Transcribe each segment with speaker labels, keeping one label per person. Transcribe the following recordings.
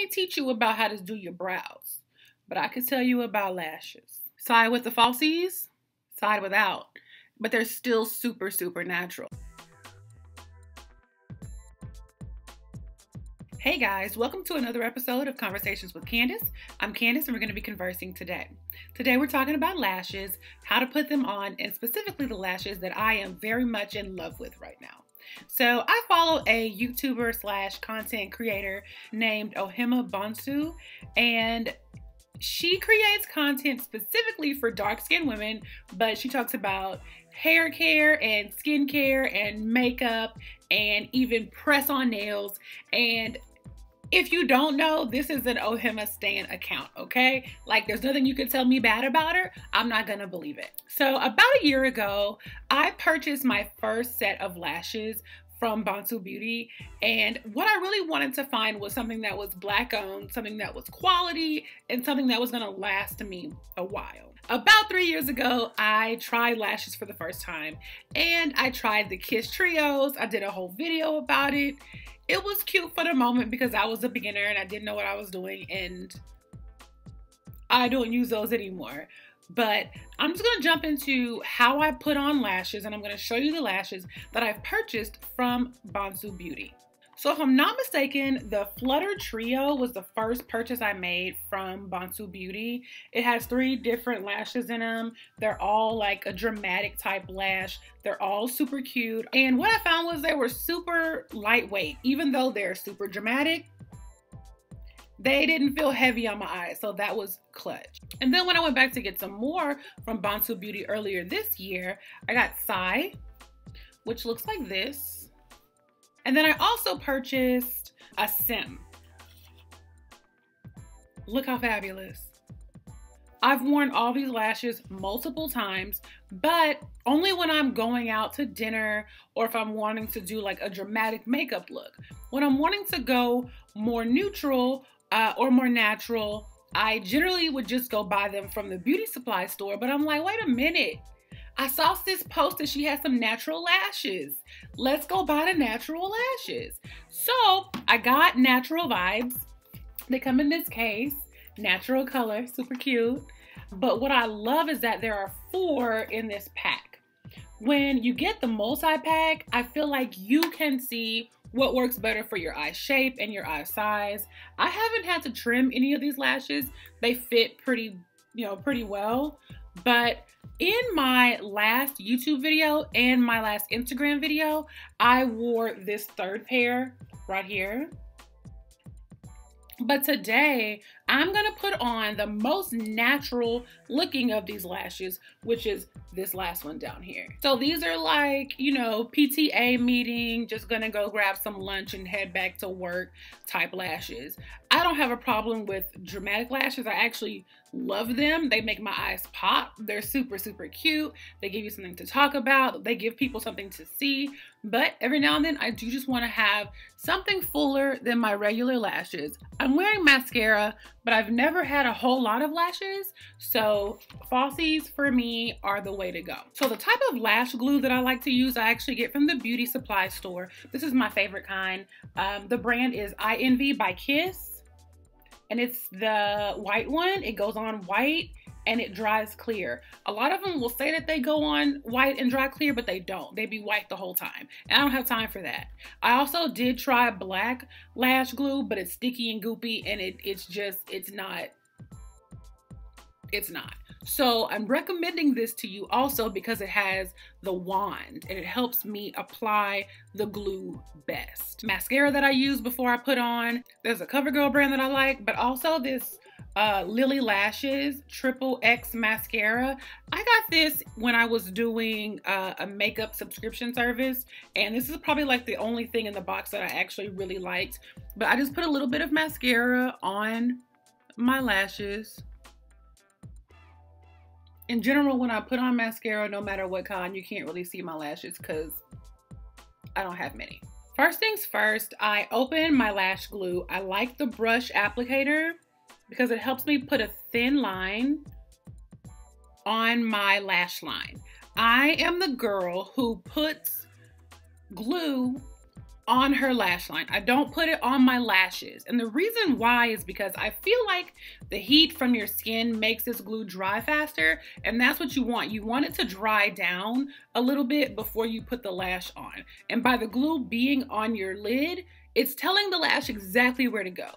Speaker 1: can't teach you about how to do your brows, but I can tell you about lashes. Side with the falsies, side without, but they're still super, super natural. Hey guys, welcome to another episode of Conversations with Candace. I'm Candace and we're going to be conversing today. Today we're talking about lashes, how to put them on, and specifically the lashes that I am very much in love with right now. So I follow a YouTuber slash content creator named Bonsu, and she creates content specifically for dark-skinned women, but she talks about hair care and skin care and makeup and even press-on nails. And if you don't know, this is an Ohima Stan account, okay? Like, there's nothing you can tell me bad about her. I'm not gonna believe it. So about a year ago, I purchased my first set of lashes from Bonsu Beauty, and what I really wanted to find was something that was Black owned, something that was quality, and something that was gonna last me a while. About 3 years ago, I tried lashes for the first time, and I tried the Kiss Trios. I did a whole video about it. It was cute for the moment because I was a beginner and I didn't know what I was doing, and I don't use those anymore. But I'm just going to jump into how I put on lashes, and I'm going to show you the lashes that I've purchased from Bonsu Beauty. So if I'm not mistaken, the Flutter Trio was the first purchase I made from Bonsu Beauty. It has 3 different lashes in them. They're all like a dramatic type lash. They're all super cute. And what I found was they were super lightweight. Even though they're super dramatic, they didn't feel heavy on my eyes, so that was clutch. And then when I went back to get some more from Bonsu Beauty earlier this year, I got Sai, which looks like this. And then I also purchased a Sim. Look how fabulous. I've worn all these lashes multiple times, but only when I'm going out to dinner or if I'm wanting to do like a dramatic makeup look. When I'm wanting to go more neutral or more natural, I generally would just go buy them from the beauty supply store, but I'm like, wait a minute. I saw this post that she has some natural lashes. Let's go buy the natural lashes. So I got natural vibes. They come in this case, natural color, super cute. But what I love is that there are 4 in this pack. When you get the multi-pack, I feel like you can see what works better for your eye shape and your eye size. I haven't had to trim any of these lashes. They fit pretty well. But in my last YouTube video and my last Instagram video, I wore this 3rd pair right here. But today, I'm gonna put on the most natural looking of these lashes, which is this last one down here. So these are like, PTA meeting, just gonna go grab some lunch and head back to work type lashes. I don't have a problem with dramatic lashes. I actually love them. They make my eyes pop. They're super, super cute. They give you something to talk about. They give people something to see. But every now and then, I do just want to have something fuller than my regular lashes. I'm wearing mascara, but I've never had a whole lot of lashes. So falsies for me are the way to go. So the type of lash glue that I like to use, I actually get from the beauty supply store. This is my favorite kind. The brand is I Envy by Kiss. And it's the white one. It goes on white and it dries clear. A lot of them will say that they go on white and dry clear, but they don't. They be white the whole time. And I don't have time for that. I also did try black lash glue, but it's sticky and goopy and it's not. So I'm recommending this to you also because it has the wand and it helps me apply the glue best. Mascara that I use before I put on, there's a CoverGirl brand that I like, but also this Lily Lashes XXX mascara. I got this when I was doing a makeup subscription service, and this is probably like the only thing in the box that I actually really liked. But I just put a little bit of mascara on my lashes. In general, when I put on mascara, no matter what kind, you can't really see my lashes because I don't have many. First things first, I open my lash glue. I like the brush applicator because it helps me put a thin line on my lash line. I am the girl who puts glue on her lash line. I don't put it on my lashes. And the reason why is because I feel like the heat from your skin makes this glue dry faster, and that's what you want. You want it to dry down a little bit before you put the lash on. And by the glue being on your lid, it's telling the lash exactly where to go.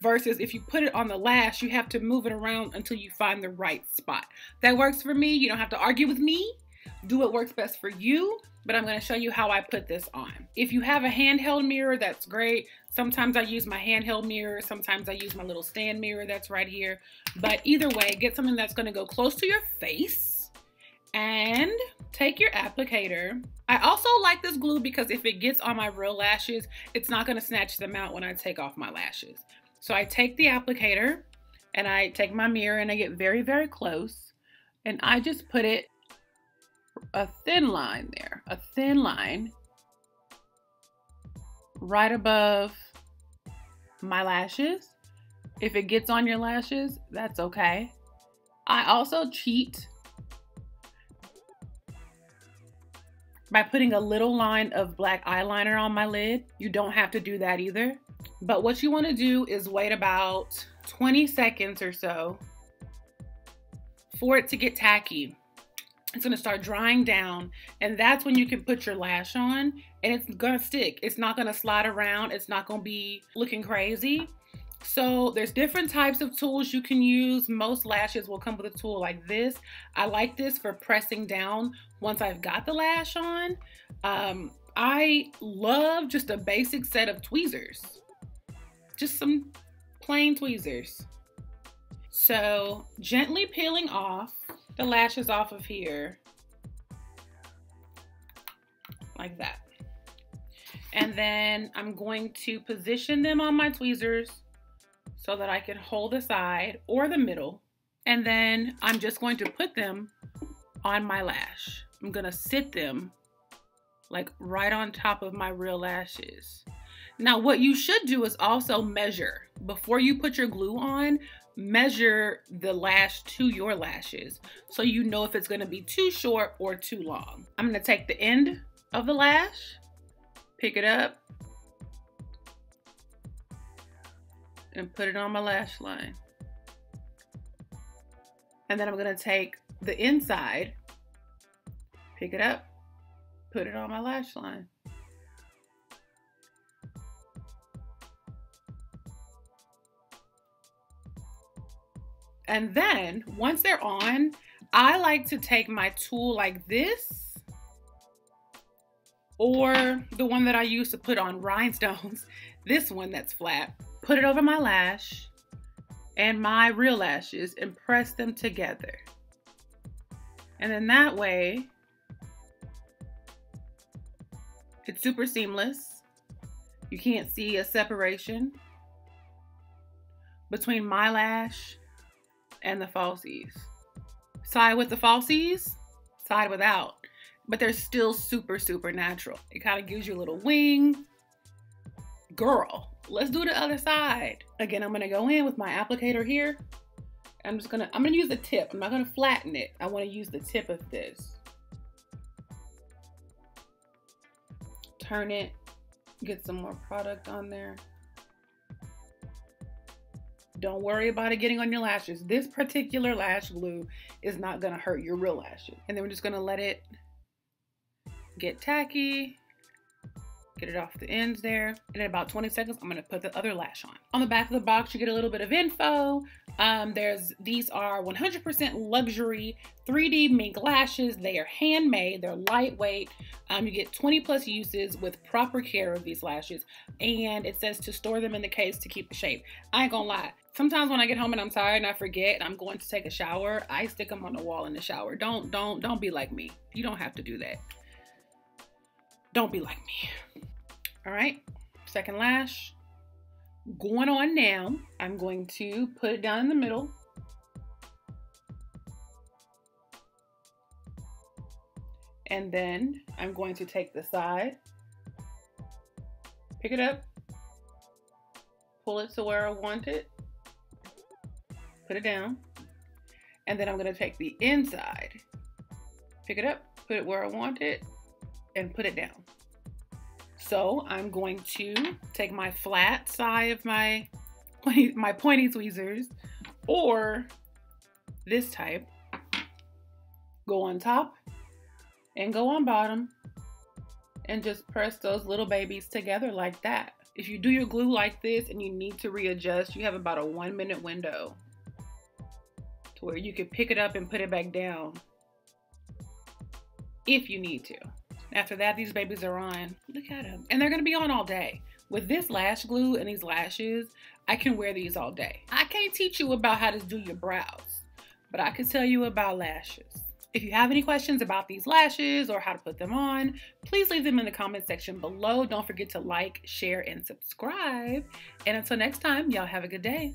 Speaker 1: Versus if you put it on the lash, you have to move it around until you find the right spot. That works for me. You don't have to argue with me. Do what works best for you, but I'm going to show you how I put this on. If you have a handheld mirror, that's great. Sometimes I use my handheld mirror. Sometimes I use my little stand mirror that's right here. But either way, get something that's going to go close to your face and take your applicator. I also like this glue because if it gets on my real lashes, it's not going to snatch them out when I take off my lashes. So I take the applicator and I take my mirror and I get very, very close and I just put it a thin line there, a thin line right above my lashes. If it gets on your lashes, that's okay. I also cheat by putting a little line of black eyeliner on my lid. You don't have to do that either. But what you want to do is wait about 20 seconds or so for it to get tacky. It's going to start drying down, and that's when you can put your lash on, and it's going to stick. It's not going to slide around. It's not going to be looking crazy. So there's different types of tools you can use. Most lashes will come with a tool like this. I like this for pressing down once I've got the lash on. I love just a basic set of tweezers. Just some plain tweezers. So gently peeling off the lashes off of here like that. And then I'm going to position them on my tweezers so that I can hold the side or the middle. And then I'm just going to put them on my lash. I'm gonna sit them like right on top of my real lashes. Now what you should do is also measure. Before you put your glue on, measure the lash to your lashes so you know if it's going to be too short or too long. I'm going to take the end of the lash, pick it up, and put it on my lash line. And then I'm going to take the inside, pick it up, put it on my lash line. And then once they're on, I like to take my tool like this, or the one that I use to put on rhinestones, this one that's flat, put it over my lash and my real lashes and press them together. And then that way, it's super seamless. You can't see a separation between my lash and the falsies. Side with the falsies, side without. But they're still super, super natural. It kind of gives you a little wing. Girl, let's do the other side. Again, I'm gonna go in with my applicator here. I'm gonna use the tip. I'm not gonna flatten it. I wanna use the tip of this. Turn it, get some more product on there. Don't worry about it getting on your lashes. This particular lash glue is not gonna hurt your real lashes. And then we're just gonna let it get tacky, get it off the ends there. And in about 20 seconds, I'm gonna put the other lash on. On the back of the box, you get a little bit of info. These are 100% luxury 3D mink lashes. They are handmade, they're lightweight. You get 20+ uses with proper care of these lashes. And it says to store them in the case to keep the shape. I ain't gonna lie. Sometimes when I get home and I'm tired and I forget and I'm going to take a shower, I stick them on the wall in the shower. Don't be like me. You don't have to do that. Don't be like me. All right, second lash. Going on now, I'm going to put it down in the middle. And then I'm going to take the side, pick it up, pull it to where I want it, put it down. And then I'm going to take the inside, pick it up, put it where I want it, and put it down. So I'm going to take my flat side of my pointy tweezers, or this type, go on top and go on bottom, and just press those little babies together like that. If you do your glue like this and you need to readjust, you have about a 1 minute window to where you can pick it up and put it back down if you need to. After that, these babies are on. Look at them. And they're gonna be on all day. With this lash glue and these lashes, I can wear these all day. I can't teach you about how to do your brows, but I can tell you about lashes. If you have any questions about these lashes or how to put them on, please leave them in the comment section below. Don't forget to like, share, and subscribe. And until next time, y'all have a good day.